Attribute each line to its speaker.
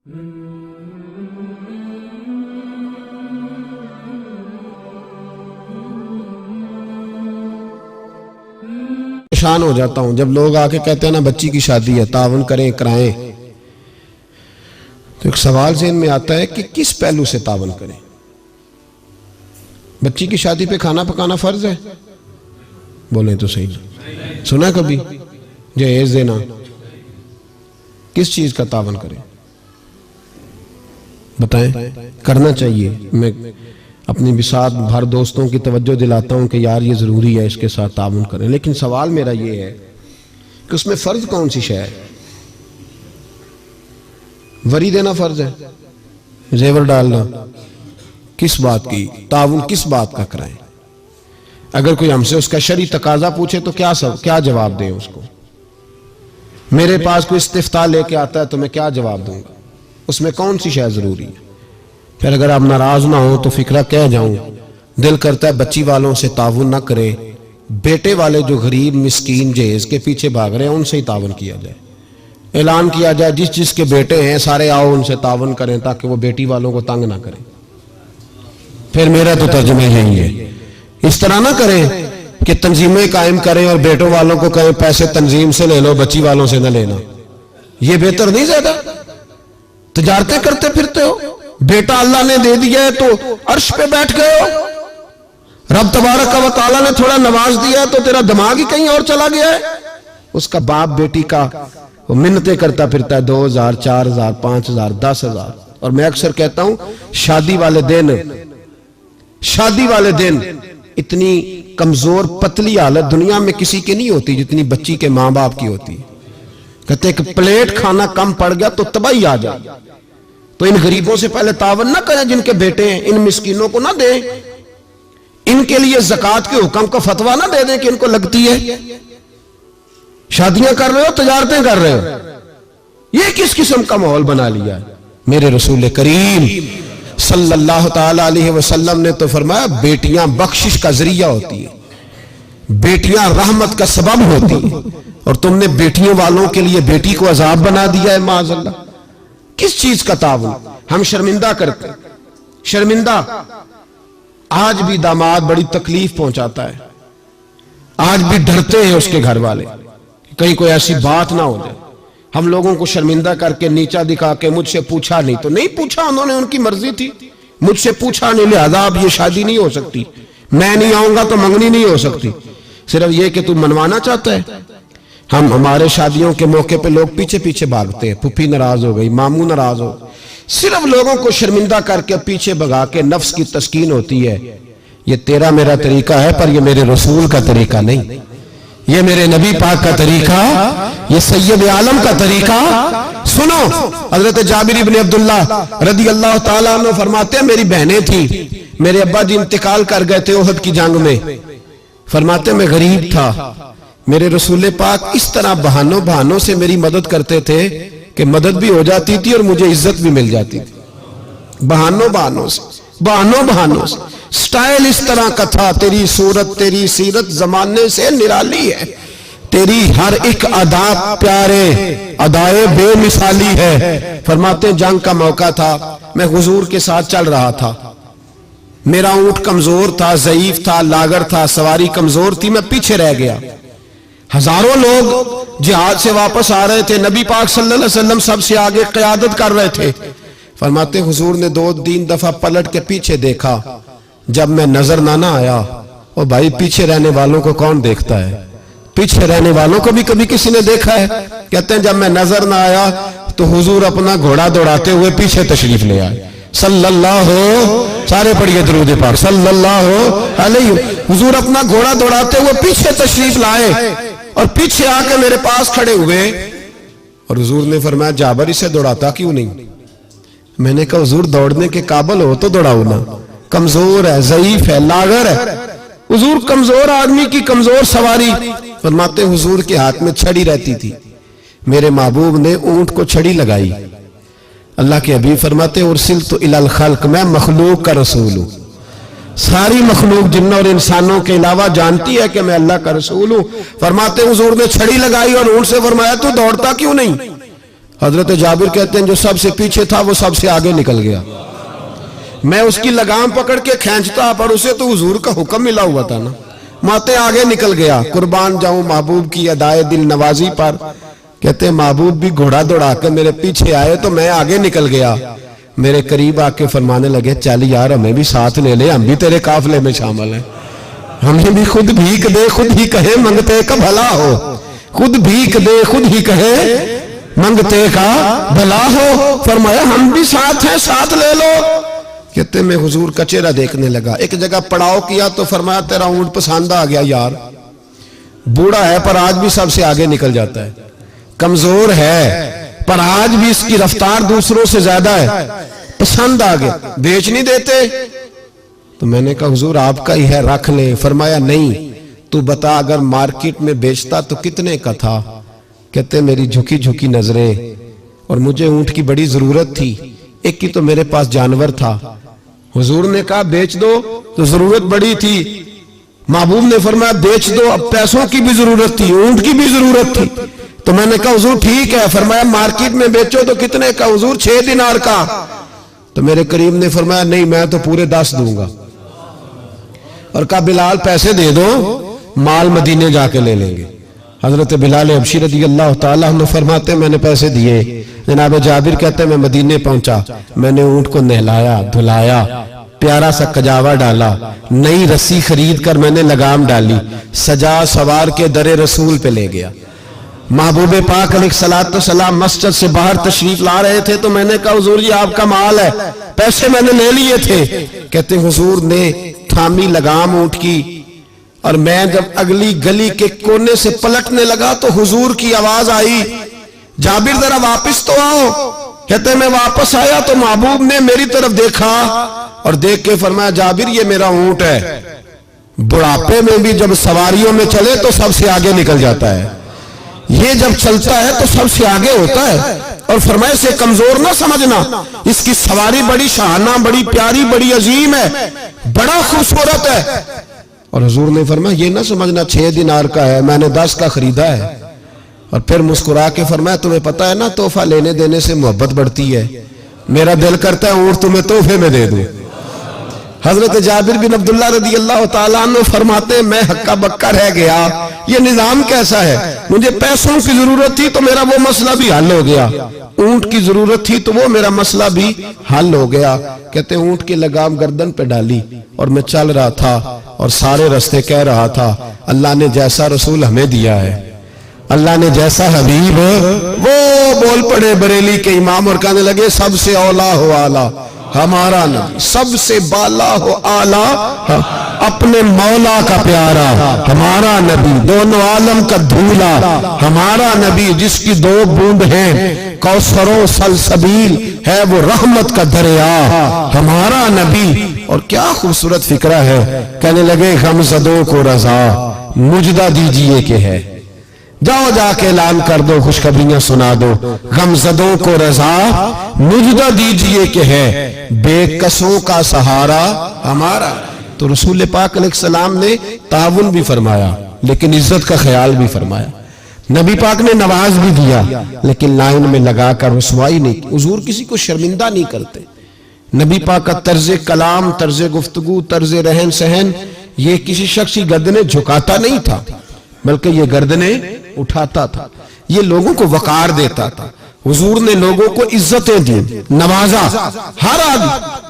Speaker 1: پریشان ہو جاتا ہوں جب لوگ آ کے کہتے ہیں نا بچی کی شادی ہے تعاون کریں کرائیں، تو ایک سوال ذہن میں آتا ہے کہ کس پہلو سے تعاون کریں؟ بچی کی شادی پہ کھانا پکانا فرض ہے؟ بولیں تو صحیح، سنا کبھی جہیز دینا؟ کس چیز کا تعاون کریں بتائیں؟ کرنا چاہیے۔ میں اپنی بساط بھر دوستوں کی توجہ دلاتا ہوں کہ یار یہ ضروری ہے، اس کے ساتھ تعاون کریں، لیکن سوال میرا یہ ہے کہ اس میں فرض کون سی شے ہے؟ وری دینا فرض ہے؟ زیور ڈالنا؟ کس بات کی تعاون کس بات کا کرائیں؟ اگر کوئی ہم سے اس کا شرعی تقاضا پوچھے تو کیا جواب دیں اس کو؟ میرے پاس کوئی استفتاء لے کے آتا ہے تو میں کیا جواب دوں گا؟ اس میں کون سی شے ضروری ہے؟ پھر اگر آپ ناراض نہ ہو تو فکرہ کہہ جاؤں، دل کرتا ہے بچی والوں سے تعاون نہ کرے، بیٹے والے جو غریب مسکین جہیز کے پیچھے بھاگ رہے ہیں ان سے ہی تعاون کیا جائے، اعلان کیا جائے جس کے بیٹے ہیں سارے آؤ ان سے تعاون کریں تاکہ وہ بیٹی والوں کو تنگ نہ کریں۔ پھر میرا تو ترجمہ یہی ہے، اس طرح نہ کریں کہ تنظیمیں قائم کریں اور بیٹوں والوں کو کہیں پیسے تنظیم سے لے لو بچی والوں سے نہ لینا، یہ بہتر نہیں؟ زیادہ تجارتیں کرتے پھرتے ہو، بیٹا اللہ نے دے دیا ہے تو عرش پہ بیٹھ گئے ہو، رب تبارک و تعالیٰ نے تھوڑا نواز دیا ہے تو تیرا دماغ ہی کہیں اور چلا گیا ہے۔ اس کا باپ بیٹی کا وہ منتیں کرتا پھرتا ہے 2000 4000 5000 10000، اور میں اکثر کہتا ہوں شادی والے دن اتنی کمزور پتلی حالت دنیا میں کسی کے نہیں ہوتی جتنی بچی کے ماں باپ کی ہوتی۔ کہتے ہیں کہ پلیٹ کھانا کم پڑ گیا تو تباہی آ جائے، تو ان غریبوں سے پہلے تعاون نہ کریں جن کے بیٹے ہیں، ان مسکینوں کو نہ دیں، ان کے لیے زکوٰۃ کے حکم کا فتویٰ نہ دے دیں کہ ان کو لگتی ہے۔ شادیاں کر رہے ہو، تجارتیں کر رہے ہو، یہ کس قسم کا ماحول بنا لیا ہے؟ میرے رسول کریم صلی اللہ تعالی علیہ وسلم نے تو فرمایا بیٹیاں بخشش کا ذریعہ ہوتی ہیں، بیٹیاں رحمت کا سبب ہوتی ہیں، اور تم نے بیٹیوں والوں کے لیے بیٹی کو عذاب بنا دیا ہے معاذ اللہ۔ کس چیز کا تعاون؟ ہم شرمندہ کرتے، شرمندہ۔ آج بھی داماد بڑی تکلیف پہنچاتا ہے، آج بھی ڈرتے ہیں اس کے گھر والے کہیں کوئی ایسی بات نہ ہو جائے، ہم لوگوں کو شرمندہ کر کے نیچا دکھا کے مجھ سے پوچھا نہیں تو نہیں پوچھا، انہوں نے ان کی مرضی تھی، مجھ سے پوچھا نہیں لہذا اب یہ شادی نہیں ہو سکتی، میں نہیں آؤں گا تو منگنی نہیں ہو سکتی، صرف یہ کہ تم منوانا چاہتا ہے۔ ہمارے شادیوں کے موقع پہ لوگ پیچھے پیچھے بھاگتے ہیں، پھپھی ناراض ہو گئی، ماموں ناراض ہو، صرف لوگوں کو شرمندہ کر کے پیچھے بھگا کے نفس کی تسکین ہوتی ہے۔ یہ تیرا میرا طریقہ ہے پر یہ میرے رسول کا طریقہ نہیں، یہ میرے نبی پاک کا طریقہ، یہ سید عالم کا طریقہ۔ سنو، حضرت جابر بن عبداللہ رضی اللہ تعالیٰ عنہ فرماتے ہیں میری بہنیں تھیں، میرے ابا جی انتقال کر گئے تھے احد کی جنگ میں، فرماتے ہیں میں غریب تھا، میرے رسول پاک اس طرح بہانوں سے میری مدد کرتے تھے کہ مدد بھی ہو جاتی تھی اور مجھے عزت بھی مل جاتی تھی، بہانوں سے سٹائل اس طرح کا تھا۔ تیری صورت تیری سیرت زمانے سے نرالی ہے، تیری ہر ایک ادا پیارے ادائے بے مثالی ہے۔ فرماتے ہیں جنگ کا موقع تھا، میں حضور کے ساتھ چل رہا تھا، میرا اونٹ کمزور تھا، ضعیف تھا، لاغر تھا، سواری کمزور تھی، میں پیچھے رہ گیا۔ ہزاروں لوگ جہاد سے واپس آ رہے تھے، نبی پاک صلی اللہ علیہ وسلم سب سے آگے قیادت کر رہے تھے۔ فرماتے حضور نے 2-3 دفعہ پلٹ کے پیچھے دیکھا، جب میں نظر نہ آیا، او بھائی پیچھے رہنے والوں کو کون دیکھتا ہے؟ پیچھے رہنے والوں کو بھی کبھی کسی نے دیکھا ہے؟ کہتے ہیں جب میں نظر نہ آیا تو حضور اپنا گھوڑا دوڑاتے ہوئے پیچھے تشریف لے آئے، صلی اللہ سارے پڑھیے درود پاک صلی اللہ علیہ۔ حضور اپنا گھوڑا دوڑاتے ہوئے پیچھے تشریف لائے اور پیچھے آ کے میرے پاس کھڑے ہوئے، اور حضور نے فرمایا جابر اسے دوڑاتا کیوں نہیں؟ میں نے کہا حضور دوڑنے کے قابل ہو تو دوڑاؤ نا، کمزور ہے، ضعیف ہے، لاغر ہے۔ حضور کمزور آدمی کی کمزور سواری۔ فرماتے حضور کے ہاتھ میں چھڑی رہتی تھی، میرے محبوب نے اونٹ کو چھڑی لگائی۔ اللہ کے حبیب فرماتے ارسلت الی الخلق، میں مخلوق کا رسول ہوں، ساری مخلوق جنوں اور انسانوں کے علاوہ جانتی ہے کہ میں اللہ کا رسول ہوں۔ فرماتے حضور نے چھڑی لگائی اور اونٹ سے فرمایا تو دوڑتا کیوں نہیں؟ حضرت جابر کہتے ہیں جو سب سے پیچھے تھا وہ سب سے آگے نکل گیا. میں اس کی لگام پکڑ کے کھینچتا پر اسے تو حضور کا حکم ملا ہوا تھا نا. ماتے آگے نکل گیا. قربان جاؤں محبوب کی ادائے دل نوازی پر. کہتے ہیں محبوب بھی گھوڑا دوڑا کے میرے پیچھے آئے تو میں آگے نکل گیا. میرے قریب آ کے فرمانے لگے چل یار ہمیں بھی ساتھ لے لے, ہم بھی تیرے قافلے میں شامل ہیں. ہمیں بھی خود بھیک دے خود ہی کہے منگتے کا بھلا ہو. خود بھیک دے خود ہی کہے منگتے کا بھلا ہو. فرمایا ہم بھی ساتھ ہیں, ساتھ لے لو. کہتے میں حضور کا چہرہ دیکھنے لگا. ایک جگہ پڑاؤ کیا تو فرمایا تیرا اونٹ پسند آ گیا یار. بوڑھا ہے پر آج بھی سب سے آگے نکل جاتا ہے. کمزور ہے پر آج بھی اس کی رفتار دوسروں سے زیادہ ہے. پسند آ گیا. بیچ نہیں دیتے؟ تو میں نے کہا حضور آپ کا ہی ہے رکھ لیں. فرمایا نہیں, تو بتا اگر مارکیٹ میں بیچتا تو کتنے کا تھا؟ کہتے میری جھکی جھکی نظریں اور مجھے اونٹ کی بڑی ضرورت تھی. ایک کی تو میرے پاس جانور تھا. حضور نے کہا بیچ دو, تو ضرورت بڑی تھی. محبوب نے فرمایا بیچ دو, اب پیسوں کی بھی ضرورت تھی اونٹ کی بھی ضرورت تھی. تو میں نے کہا حضور ٹھیک ہے. فرمایا مارکیٹ میں بیچو تو کتنے کا؟ حضور 6 دینار کا. تو میرے قریب نے فرمایا نہیں میں تو پورے 10 دوں گا. اور کہا بلال پیسے دے دو, مال مدینے جا کے لے لیں گے. حضرت بلال حبشی رضی اللہ تعالیٰ عنہ فرماتے میں نے پیسے دیے. جناب جابر کہتے ہیں میں مدینے پہنچا, میں نے اونٹ کو نہلایا دھلایا, پیارا سا کجاوا ڈالا, نئی رسی خرید کر میں نے لگام ڈالی, سجا سوار کے در رسول پہ لے گیا. محبوب پاک علیہ السلام مسجد سے باہر تشریف لا رہے تھے تو میں نے کہا حضور یہ آپ کا مال ہے, پیسے میں نے لے لیے تھے. کہتے ہیں حضور نے تھامی لگام اونٹ کی, اور میں جب اگلی گلی کے کونے سے پلٹنے لگا تو حضور کی آواز آئی جابر ذرا واپس تو آؤ. کہتے ہیں میں واپس آیا تو محبوب نے میری طرف دیکھا اور دیکھ کے فرمایا جابر یہ میرا اونٹ ہے, بڑھاپے میں بھی جب سواریوں میں چلے تو سب سے آگے نکل جاتا ہے, یہ جب چلتا ہے تو سب سے آگے ہوتا ہے. اور فرمایا اسے کمزور نہ سمجھنا, اس کی سواری بڑی شاہانہ بڑی پیاری بڑی عظیم ہے, بڑا خوبصورت ہے. اور حضور نے فرمایا یہ نہ سمجھنا 6 دینار کا ہے, میں نے 10 کا خریدا ہے. اور پھر مسکرا کے فرمایا تمہیں پتہ ہے نا تحفہ لینے دینے سے محبت بڑھتی ہے, میرا دل کرتا ہے اونٹ تمہیں تحفے میں دے دوں. حضرت جابر بن عبداللہ رضی اللہ تعالیٰ عنہ فرماتے ہیں میں ہکا بکا رہ گیا, یہ نظام کیسا ہے؟ مجھے پیسوں کی ضرورت تھی تو میرا وہ مسئلہ بھی حل ہو گیا, اونٹ کی ضرورت تھی تو وہ میرا مسئلہ بھی حل ہو گیا. کہتے ہیں اونٹ کی لگام گردن پہ ڈالی اور میں چل رہا تھا اور سارے رستے کہہ رہا تھا اللہ نے جیسا رسول ہمیں دیا ہے, اللہ نے جیسا حبیب. وہ بول پڑے بریلی کے امام اور کہنے لگے سب سے اولا ہو آلہ ہمارا نبی, سب سے بالا ہو آلہ اپنے مولا کا پیارا ہمارا نبی, دونوں عالم کا دھولا ہمارا نبی, جس کی 2 بوند ہیں کوثر و سلسبیل ہے وہ رحمت کا دریا ہمارا نبی. اور کیا خوبصورت فکرہ ہے. کہنے لگے غمزدوں کو رضا مجدہ دیجئے کہ ہے, جاؤ جا کے اعلان کر دو خوشخبریاں سنا دو, غمزدوں کو رضا مجدہ دیجئے کہ ہے بے کسوں کا سہارا ہمارا. تو رسول پاک علیہ السلام نے تعاون بھی فرمایا لیکن عزت کا خیال بھی فرمایا. نبی پاک نے نواز بھی دیا لیکن لائن میں لگا کر رسوائی نہیں کی. حضور کسی کو شرمندہ نہیں کرتے. نبی پاک کا طرز کلام, طرز گفتگو, طرز رہن سہن یہ کسی شخص کی گردنیں جھکاتا نہیں تھا بلکہ یہ گردنیں اٹھاتا تھا, یہ لوگوں کو وقار دیتا تھا. حضور نے لوگوں کو عزتیں دی, نوازا. ہر آدمی